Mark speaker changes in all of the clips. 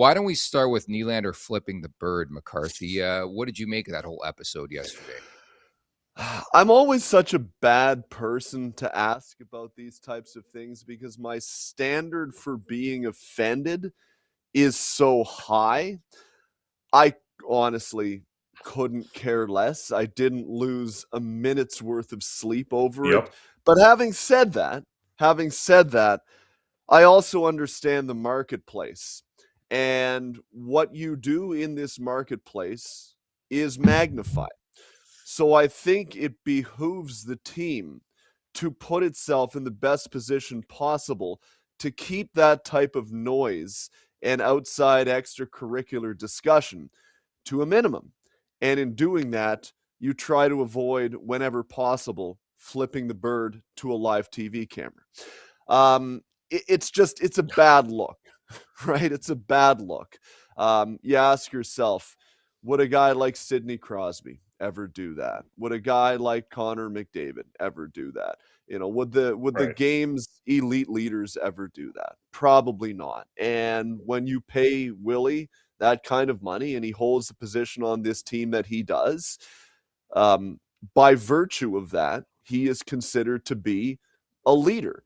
Speaker 1: Why don't we start with Nylander flipping the bird, McCarthy? What did you make of that whole episode yesterday?
Speaker 2: I'm always such a bad person to ask about these types of things because my standard for being offended is so high. I honestly couldn't care less. I didn't lose a minute's worth of sleep over it.
Speaker 3: Yep.
Speaker 2: But having said that, I also understand the marketplace. And what you do in this marketplace is magnified. So I think it behooves the team to put itself in the best position possible to keep that type of noise and outside extracurricular discussion to a minimum. And in doing that, you try to avoid, whenever possible, flipping the bird to a live TV camera. It's a bad look, right? It's a bad look. You ask yourself, would a guy like Sidney Crosby ever do that? Would a guy like Connor McDavid ever do that? Would the game's elite leaders ever do that? Probably not. And when you pay Willie that kind of money and he holds the position on this team that he does, by virtue of that, he is considered to be a leader.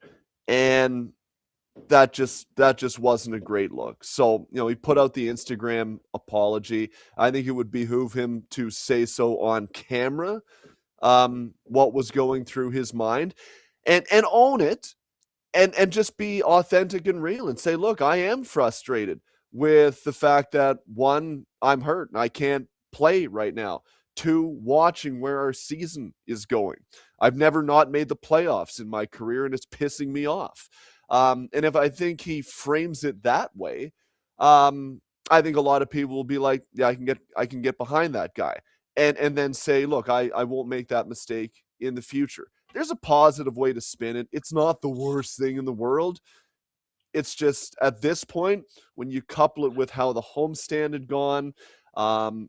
Speaker 2: And that just wasn't a great look. So, he put out the Instagram apology. I think it would behoove him to say so on camera, what was going through his mind, and own it, and just be authentic and real and say, look, I am frustrated with the fact that, one, I'm hurt and I can't play right now. Two, watching where our season is going. I've never not made the playoffs in my career and it's pissing me off. And if I think he frames it that way, I think a lot of people will be like, yeah, I can get behind that guy, and then say, look, I won't make that mistake in the future. There's a positive way to spin it. It's not the worst thing in the world. It's just at this point, when you couple it with how the homestand had gone,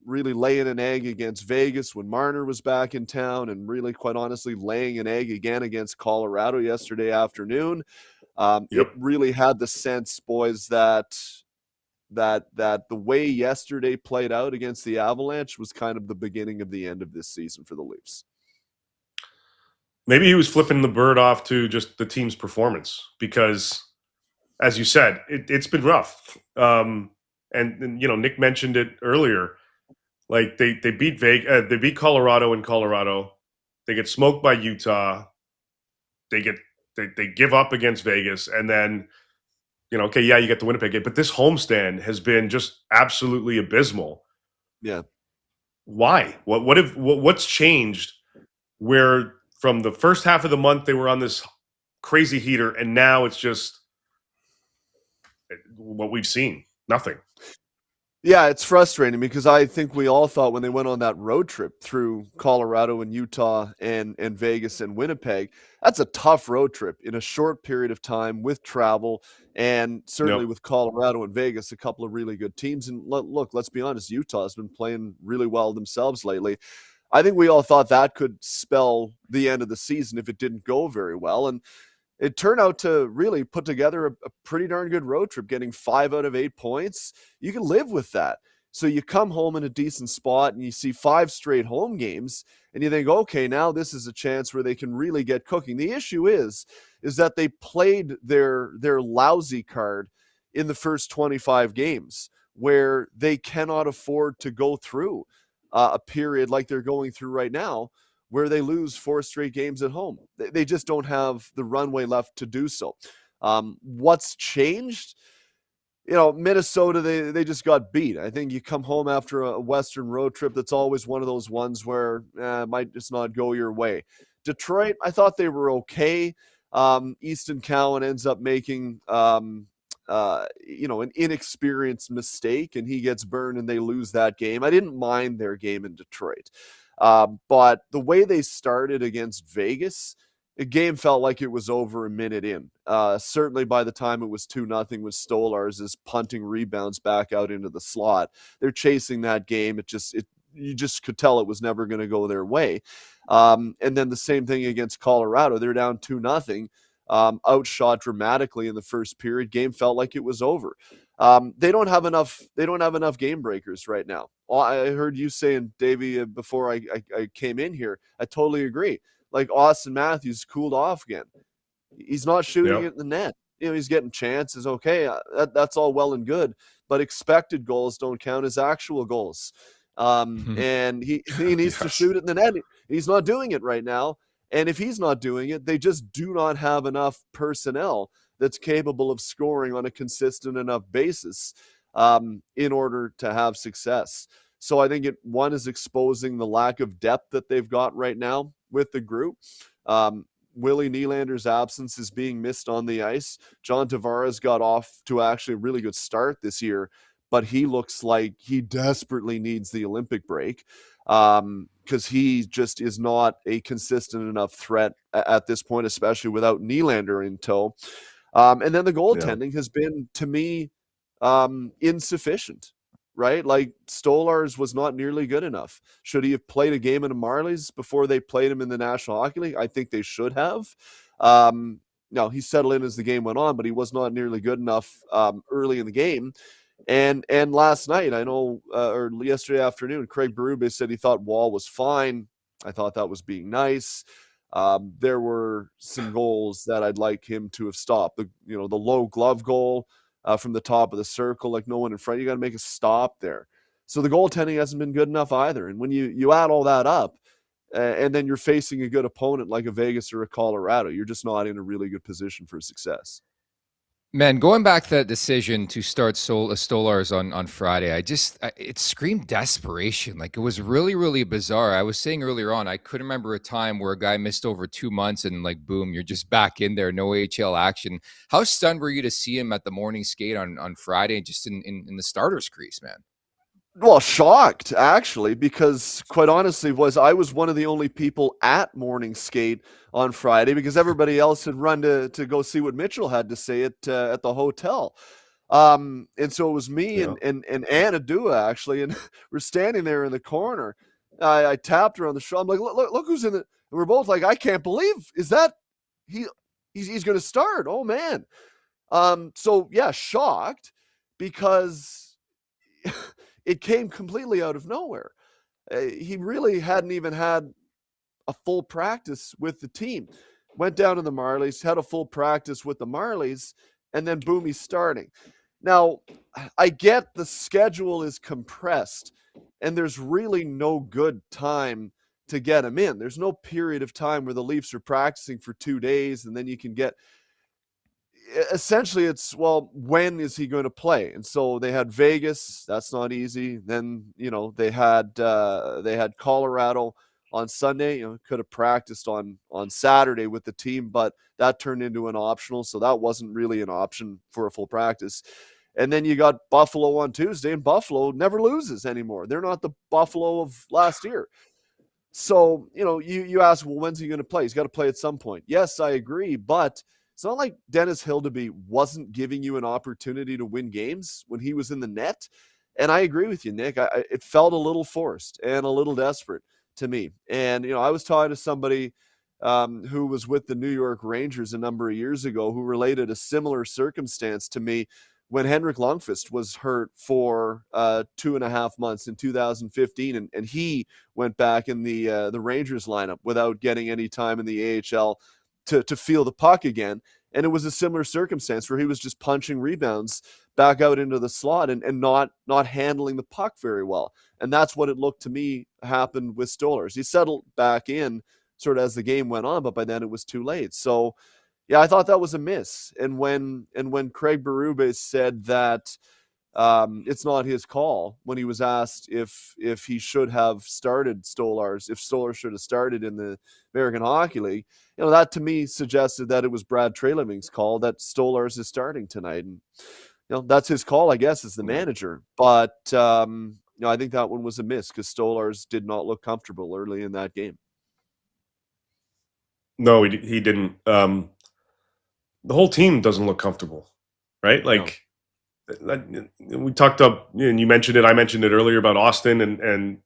Speaker 2: really laying an egg against Vegas when Marner was back in town, and really, quite honestly, laying an egg again against Colorado yesterday afternoon. It really had the sense, boys, that the way yesterday played out against the Avalanche was kind of the beginning of the end of this season for the Leafs.
Speaker 3: Maybe he was flipping the bird off to just the team's performance because, as you said, it's been rough. And Nick mentioned it earlier. Like they beat Vegas, they beat Colorado in Colorado. They get smoked by Utah. They give up against Vegas, and then, you get the Winnipeg game. But this homestand has been just absolutely abysmal.
Speaker 2: Yeah.
Speaker 3: Why? What's changed? Where from the first half of the month they were on this crazy heater, and now it's just what we've seen. Nothing.
Speaker 2: Yeah, it's frustrating because I think we all thought when they went on that road trip through Colorado and Utah and Vegas and Winnipeg, that's a tough road trip in a short period of time with travel, and certainly with Colorado and Vegas, a couple of really good teams. And look, let's be honest, Utah has been playing really well themselves lately. I think we all thought that could spell the end of the season if it didn't go very well. And it turned out to really put together a pretty darn good road trip, getting 5 out of 8 points. You can live with that. So you come home in a decent spot and you see 5 straight home games and you think, okay, now this is a chance where they can really get cooking. The issue is that they played their lousy card in the first 25 games where they cannot afford to go through a period like they're going through right now, where they lose 4 straight games at home. They just don't have the runway left to do so. What's changed? Minnesota, they just got beat. I think you come home after a Western road trip, that's always one of those ones where it might just not go your way. Detroit, I thought they were okay. Easton Cowan ends up making an inexperienced mistake, and he gets burned and they lose that game. I didn't mind their game in Detroit. But the way they started against Vegas, the game felt like it was over a minute in. Certainly by the time it was 2-0 with Stolarz is punting rebounds back out into the slot. They're chasing that game. You just could tell it was never going to go their way. And then the same thing against Colorado. They're down 2-0, outshot dramatically in the first period. Game felt like it was over. They don't have enough. They don't have enough game breakers right now. I heard you saying, Davey, before I came in here. I totally agree. Like Auston Matthews cooled off again. He's not shooting it in the net. He's getting chances. Okay, that's all well and good, but expected goals don't count as actual goals. And he needs to shoot it in the net. He's not doing it right now. And if he's not doing it, they just do not have enough personnel that's capable of scoring on a consistent enough basis in order to have success. So I think one is exposing the lack of depth that they've got right now with the group. Willie Nylander's absence is being missed on the ice. John Tavares got off to actually a really good start this year, but he looks like he desperately needs the Olympic break because he just is not a consistent enough threat at this point, especially without Nylander in tow. And then the goaltending has been, to me, insufficient. Right? Like Stolarz was not nearly good enough. Should he have played a game in the Marlies before they played him in the National Hockey League? I think they should have. No, he settled in as the game went on, but he was not nearly good enough early in the game. And last night, I know, or yesterday afternoon, Craig Berube said he thought Wall was fine. I thought that was being nice. There were some goals that I'd like him to have stopped. The low glove goal, from the top of the circle, like no one in front. You got to make a stop there. So the goaltending hasn't been good enough either. And when you add all that up, and then you're facing a good opponent like a Vegas or a Colorado, you're just not in a really good position for success.
Speaker 1: Man, going back to that decision to start Stolarz on Friday, it screamed desperation. Like, it was really, really bizarre. I was saying earlier on, I couldn't remember a time where a guy missed over 2 months and, like, boom, you're just back in there, no AHL action. How stunned were you to see him at the morning skate on Friday, just in the starter's crease, man?
Speaker 2: Well, shocked, actually, because quite honestly, I was one of the only people at morning skate on Friday because everybody else had run to go see what Mitchell had to say at the hotel. And so it was me and Anna Dua, actually, and we're standing there in the corner. I tapped her on the shoulder. I'm like, look who's in the. And we're both like, I can't believe, is that he's going to start? Oh man. So yeah, shocked because it came completely out of nowhere. He really hadn't even had a full practice with the team. Went down to the Marlies, had a full practice with the Marlies, and then boom, he's starting. Now, I get the schedule is compressed, and there's really no good time to get him in. There's no period of time where the Leafs are practicing for 2 days, and then you can get... Essentially, it's, well, when is he going to play? And so they had Vegas. That's not easy. Then, they had Colorado on Sunday. Could have practiced on Saturday with the team, but that turned into an optional. So that wasn't really an option for a full practice. And then you got Buffalo on Tuesday, and Buffalo never loses anymore. They're not the Buffalo of last year. So, you ask, well, when's he going to play? He's got to play at some point. Yes, I agree, but it's not like Dennis Hildeby wasn't giving you an opportunity to win games when he was in the net. And I agree with you, Nick. It felt a little forced and a little desperate to me. And, I was talking to somebody who was with the New York Rangers a number of years ago who related a similar circumstance to me when Henrik Lundqvist was hurt for 2.5 months in 2015. And he went back in the Rangers lineup without getting any time in the AHL to feel the puck again. And it was a similar circumstance where he was just punching rebounds back out into the slot and not handling the puck very well. And that's what it looked to me happened with Stolarz. He settled back in sort of as the game went on, but by then it was too late. So yeah, I thought that was a miss. And when Craig Berube said that it's not his call, when he was asked if he should have started Stolarz, if Stolarz should have started in the American Hockey League, that to me suggested that it was Brad Treliving's call that Stolarz is starting tonight. And, that's his call, I guess, as the manager. But, I think that one was a miss because Stolarz did not look comfortable early in that game.
Speaker 3: No, he didn't. The whole team doesn't look comfortable, right? Like, we talked up, and you mentioned it, I mentioned it earlier about Auston, and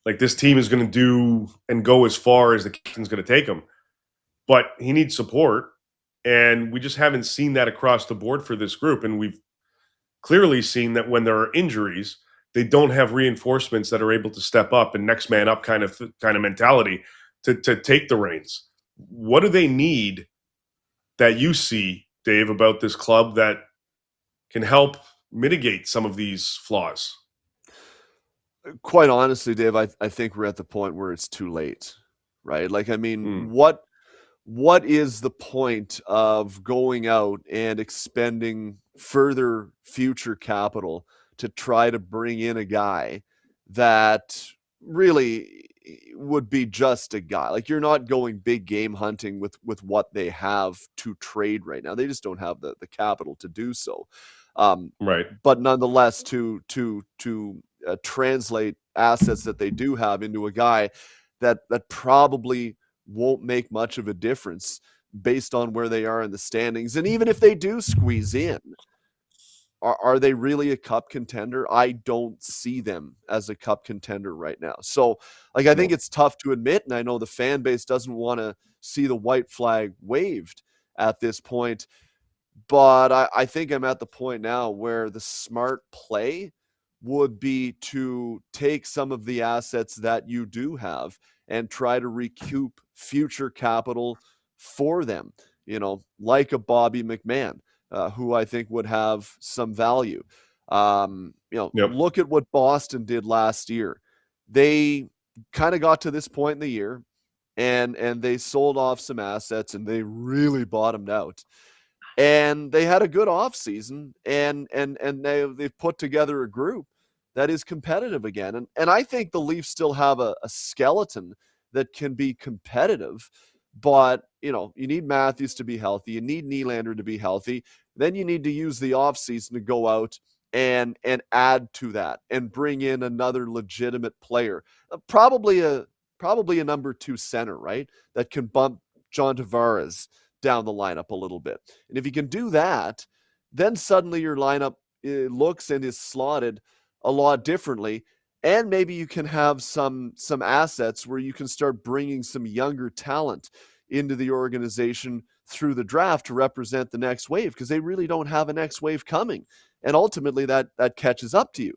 Speaker 3: like, this team is going to do and go as far as the captain's going to take them. But he needs support, and we just haven't seen that across the board for this group. And clearly seen that when there are injuries, they don't have reinforcements that are able to step up and next man up kind of mentality to take the reins. What do they need that you see, Dave, about this club that can help mitigate some of these flaws?
Speaker 2: Quite honestly, Dave, I think we're at the point where it's too late, right? Like, I mean, what is the point of going out and expending further future capital to try to bring in a guy that really would be just a guy? Like, you're not going big game hunting with what they have to trade right now. They just don't have the capital to do so.
Speaker 3: Right.
Speaker 2: But nonetheless, to translate assets that they do have into a guy that probably won't make much of a difference based on where they are in the standings. And even if they do squeeze in, are they really a cup contender? I don't see them as a cup contender right now. So, like, I think it's tough to admit, and I know the fan base doesn't want to see the white flag waved at this point, but I think I'm at the point now where the smart play would be to take some of the assets that you do have and try to recoup future capital for them, like a Bobby McMahon, who I think would have some value. Look at what Boston did last year. They kind of got to this point in the year and they sold off some assets and they really bottomed out. And they had a good offseason, and they've put together a group that is competitive again. And I think the Leafs still have a skeleton that can be competitive, but you need Matthews to be healthy. You need Nylander to be healthy. Then you need to use the offseason to go out and add to that and bring in another legitimate player, probably a number 2 center, right? That can bump John Tavares down the lineup a little bit. And if you can do that, then suddenly your lineup looks and is slotted a lot differently. And maybe you can have some assets where you can start bringing some younger talent into the organization through the draft to represent the next wave, because they really don't have a next wave coming. And ultimately that catches up to you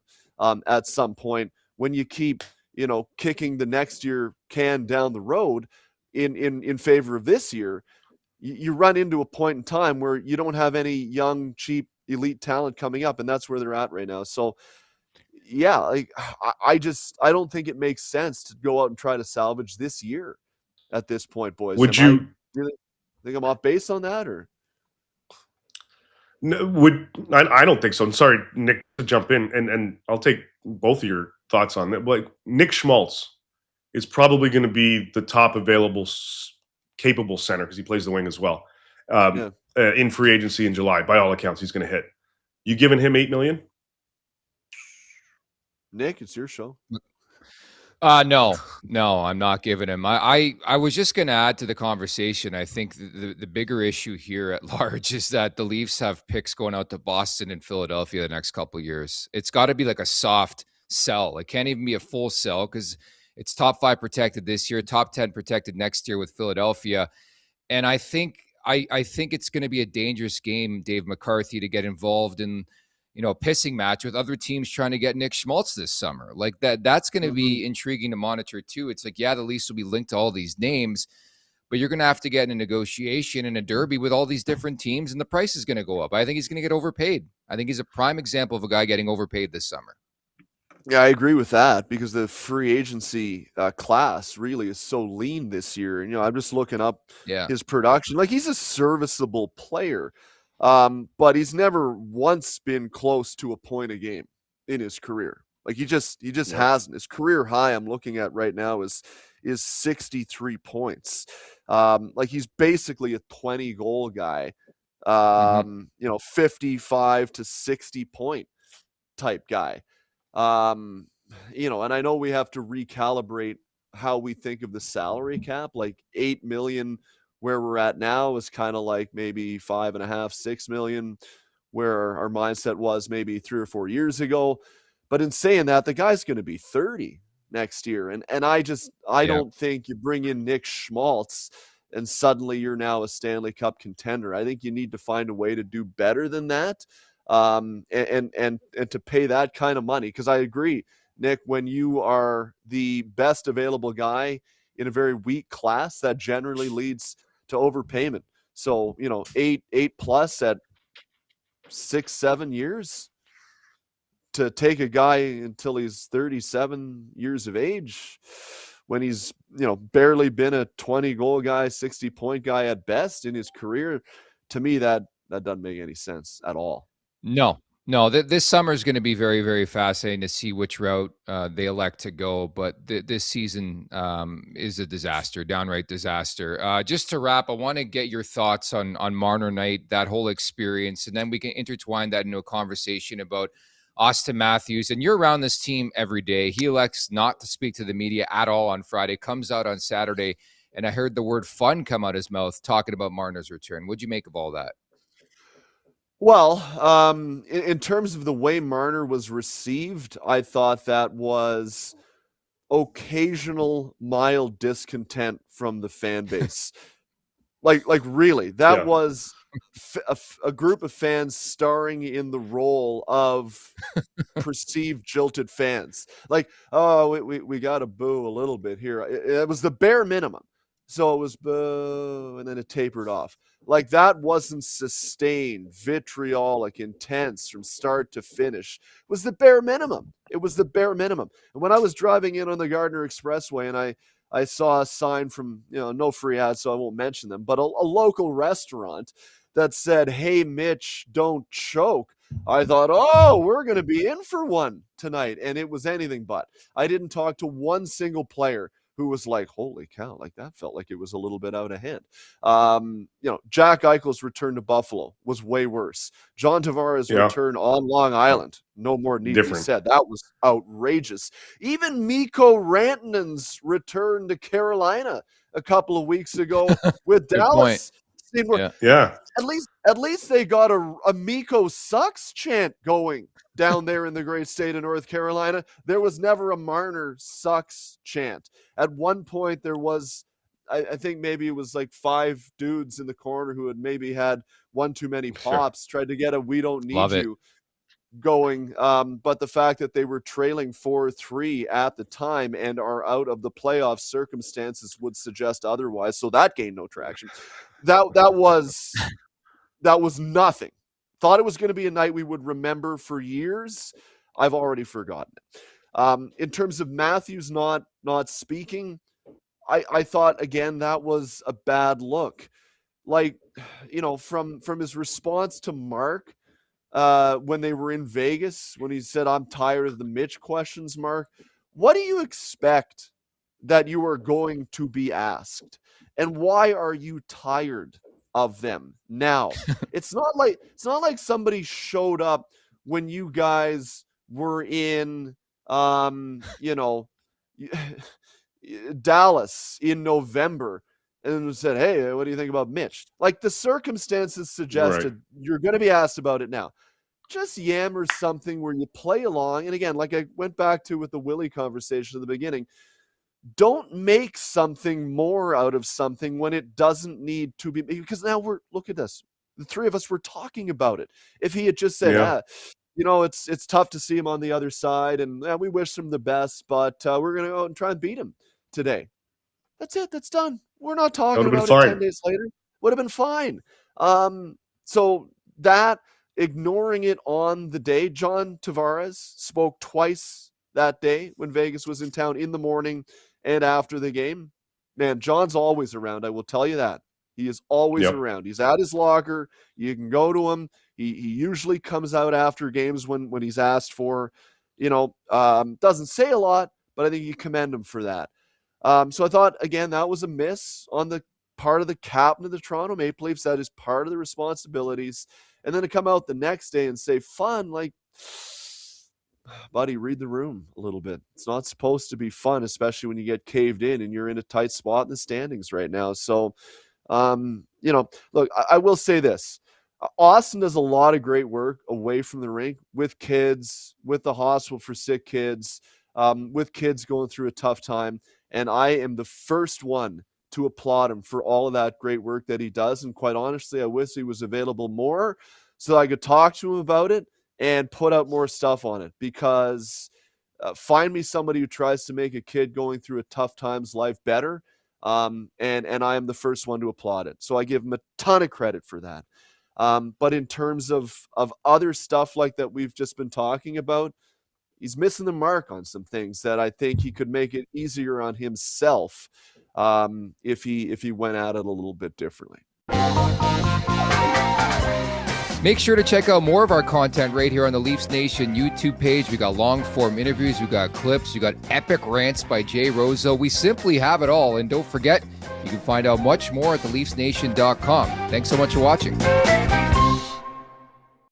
Speaker 2: at some point when you keep, kicking the next year can down the road in favor of this year. You run into a point in time where you don't have any young, cheap, elite talent coming up, and that's where they're at right now. So, yeah, like I don't think it makes sense to go out and try to salvage this year at this point, boys.
Speaker 3: Would you
Speaker 2: really think I'm off base on that, or?
Speaker 3: No, I don't think so. I'm sorry, Nick, to jump in, and I'll take both of your thoughts on that. Like, Nick Schmaltz is probably going to be the top available capable center, because he plays the wing as well. In free agency in July, by all accounts, he's going to hit. You giving him $8 million?
Speaker 2: Nick, it's your show.
Speaker 1: No, I'm not giving him. I was just going to add to the conversation. I think the bigger issue here at large is that the Leafs have picks going out to Boston and Philadelphia the next couple of years. It's got to be like a soft sell. It can't even be a full sell, because it's top 5 protected this year, top 10 protected next year with Philadelphia. And I think it's going to be a dangerous game, Dave McCarthy, to get involved in, a pissing match with other teams trying to get Nick Schmaltz this summer. Like that's going to be intriguing to monitor too. It's like, yeah, the Leafs will be linked to all these names, but you're going to have to get in a negotiation and a derby with all these different teams, and the price is going to go up. I think he's going to get overpaid. I think he's a prime example of a guy getting overpaid this summer.
Speaker 2: Yeah, I agree with that, because the free agency class really is so lean this year. And, I'm just looking up his production. Like, he's a serviceable player, but he's never once been close to a point a game in his career. Like, he just hasn't. His career high I'm looking at right now is 63 points. Like, he's basically a 20 goal guy, 55 to 60 point type guy. And I know we have to recalibrate how we think of the salary cap. Like, 8 million where we're at now is kind of like maybe 5.5, 6 million where our mindset was maybe 3 or 4 years ago. But in saying that, the guy's going to be 30 next year. And I don't think you bring in Nick Schmaltz and suddenly you're now a Stanley Cup contender. I think you need to find a way to do better than that. and to pay that kind of money. Because I agree, Nick, when you are the best available guy in a very weak class, that generally leads to overpayment. So, you know, eight plus at 6-7 years to take a guy until he's 37 years of age when he's, you know, barely been a 20 goal guy, 60 point guy at best in his career. To me, that doesn't make any sense at all.
Speaker 1: No, this summer is going to be very, very fascinating to see which route they elect to go. But this season is a disaster, downright disaster. Just to wrap, I want to get your thoughts on Marner night, that whole experience, and then we can intertwine that into a conversation about Auston Matthews. And you're around this team every day. He elects not to speak to the media at all on Friday, comes out on Saturday, and I heard the word fun come out his mouth talking about Marner's return. What'd you make of all that?
Speaker 2: Well, in terms of the way Marner was received, I thought that was occasional mild discontent from the fan base. like really, that was a group of fans starring in the role of perceived jilted fans. Like, oh, we got to boo a little bit here. It was the bare minimum. So it was boo, and then it tapered off. Like, that wasn't sustained, vitriolic, intense from start to finish. It was the bare minimum. It was the bare minimum. And when I was driving in on the Gardner Expressway and I saw a sign from, you know, no free ads, so I won't mention them, but a local restaurant that said, "Hey, Mitch, don't choke," I thought, oh, we're going to be in for one tonight. And it was anything but. I didn't talk to one single player who was like, holy cow, like that felt like it was a little bit out of hand. You know, Jack Eichel's return to Buffalo was way worse. John Tavares' return on Long Island, no more need to be said. That was outrageous. Even Mikko Rantanen's return to Carolina a couple of weeks ago with Dallas. At least they got a Mikko sucks chant going down there in the great state of North Carolina. There was never a Marner sucks chant. At one point there was, I think maybe it was like 5 dudes in the corner who had maybe had one too many pops, tried to get a "we don't need you" going. But the fact that they were trailing 4-3 at the time and are out of the playoff circumstances would suggest otherwise. So that gained no traction. That was nothing. Thought it was going to be a night we would remember for years. I've already forgotten it. In terms of Matthews not speaking, I thought, again, that was a bad look. Like, you know, from his response to Mark when they were in Vegas, when he said, "I'm tired of the Mitch questions, Mark," what do you expect that you are going to be asked? And why are you tired of them now? It's not like somebody showed up when you guys were in you know, Dallas in November and said, "Hey, what do you think about Mitch?" Like, the circumstances suggested you're going to be asked about it now. Just yammer something where you play along. And again, like I went back to with the Willie conversation at the beginning, don't make something more out of something when it doesn't need to be, because now look at this. The three of us were talking about it. If he had just said, you know, it's tough to see him on the other side, and we wish him the best, but we're going to go out and try and beat him today. That's it. That's done. We're not talking about it 10 days later. Would have been fine. So that, ignoring it on the day, John Tavares spoke twice that day when Vegas was in town, in the morning and after the game. Man, John's always around. I will tell you that. He is always around. He's at his locker. You can go to him. He usually comes out after games when he's asked for. You know, doesn't say a lot, but I think you commend him for that. So I thought, again, that was a miss on the part of the captain of the Toronto Maple Leafs. That is part of the responsibilities. And then to come out the next day and say, fun, like, buddy, read the room a little bit. It's not supposed to be fun, especially when you get caved in and you're in a tight spot in the standings right now. So, you know, look, I will say this. Auston does a lot of great work away from the rink with kids, with the hospital for sick kids, with kids going through a tough time. And I am the first one to applaud him for all of that great work that he does. And quite honestly, I wish he was available more so that I could talk to him about it and put out more stuff on it. Because find me somebody who tries to make a kid going through a tough times life better, and I am the first one to applaud it. So I give him a ton of credit for that. But in terms of other stuff like that we've just been talking about, he's missing the mark on some things that I think he could make it easier on himself if he went at it a little bit differently.
Speaker 1: Make sure to check out more of our content right here on the Leafs Nation YouTube page. We got long form interviews, we got clips, we got epic rants by Jay Rosa. We simply have it all. And don't forget, you can find out much more at theleafsnation.com. Thanks so much for watching.